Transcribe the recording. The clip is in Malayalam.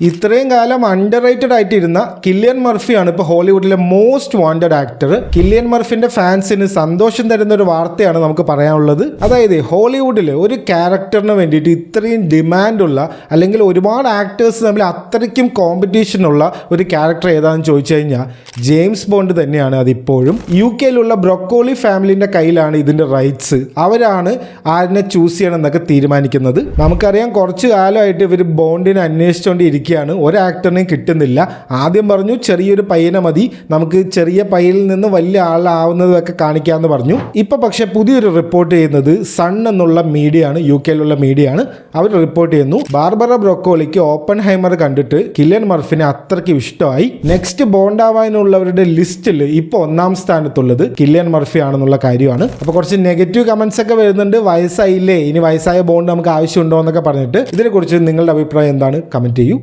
ഇത്രയും കാലം അണ്ടർ റേറ്റഡ് ആയിട്ടിരുന്ന കില്ലിയൻ മർഫിയാണ് ഇപ്പോൾ ഹോളിവുഡിലെ മോസ്റ്റ് വാണ്ടഡ് ആക്ടർ. കില്ലിയൻ മർഫിന്റെ ഫാൻസിന് സന്തോഷം തരുന്ന ഒരു വാർത്തയാണ് നമുക്ക് പറയാനുള്ളത്. അതായത് ഹോളിവുഡിൽ ഒരു ക്യാരക്ടറിന് വേണ്ടിയിട്ട് ഇത്രയും ഡിമാൻഡുള്ള അല്ലെങ്കിൽ ഒരുപാട് ആക്ടേഴ്സ് തമ്മിൽ അത്രയ്ക്കും കോമ്പറ്റീഷനുള്ള ഒരു ക്യാരക്ടർ ഏതാണെന്ന് ചോദിച്ചു കഴിഞ്ഞാൽ ജെയിംസ് ബോണ്ട് തന്നെയാണ്. അതിപ്പോഴും UK-യിലുള്ള ബ്രൊക്കോളി ഫാമിലിന്റെ കയ്യിലാണ് ഇതിന്റെ റൈറ്റ്സ്. അവരാണ് ആരിനെ ചൂസ് ചെയ്യണം എന്നൊക്കെ തീരുമാനിക്കുന്നത്. നമുക്കറിയാം കുറച്ചു കാലമായിട്ട് ഇവർ ബോണ്ടിനെ അന്വേഷിച്ചുകൊണ്ടിരിക്കും. ഒരു ആക്ടറിനെയും കിട്ടുന്നില്ല. ആദ്യം പറഞ്ഞു ചെറിയൊരു പയ്യനെ മതി, നമുക്ക് ചെറിയ പയ്യനിൽ നിന്ന് വലിയ ആളാവുന്നതൊക്കെ കാണിക്കാമെന്ന് പറഞ്ഞു. ഇപ്പൊ പക്ഷെ പുതിയൊരു റിപ്പോർട്ട് ചെയ്യുന്നത് സൺ എന്നുള്ള മീഡിയയാണ്, UK-യിലുള്ള മീഡിയയാണ്. അവർ റിപ്പോർട്ട് ചെയ്യുന്നു ബാർബറ ബ്രൊക്കോളിക്ക് ഓപ്പൺഹൈമർ കണ്ടിട്ട് കില്ലിയൻ മർഫിനെ അത്രയ്ക്ക് ഇഷ്ടമായി. നെക്സ്റ്റ് ബോണ്ടാവാനുള്ളവരുടെ ലിസ്റ്റിൽ ഇപ്പോൾ 1-ാം സ്ഥാനത്തുള്ളത് കില്ലിയൻ മർഫി ആണെന്നുള്ള കാര്യമാണ്. അപ്പോൾ കുറച്ച് നെഗറ്റീവ് കമന്റ്സ് ഒക്കെ വരുന്നുണ്ട്. വയസ്സായില്ലേ, ഇനി വയസ്സായ ബോണ്ട് നമുക്ക് ആവശ്യമുണ്ടോ എന്നൊക്കെ പറഞ്ഞിട്ട്. ഇതിനെക്കുറിച്ച് നിങ്ങളുടെ അഭിപ്രായം എന്താണ്? കമന്റ് ചെയ്യൂ.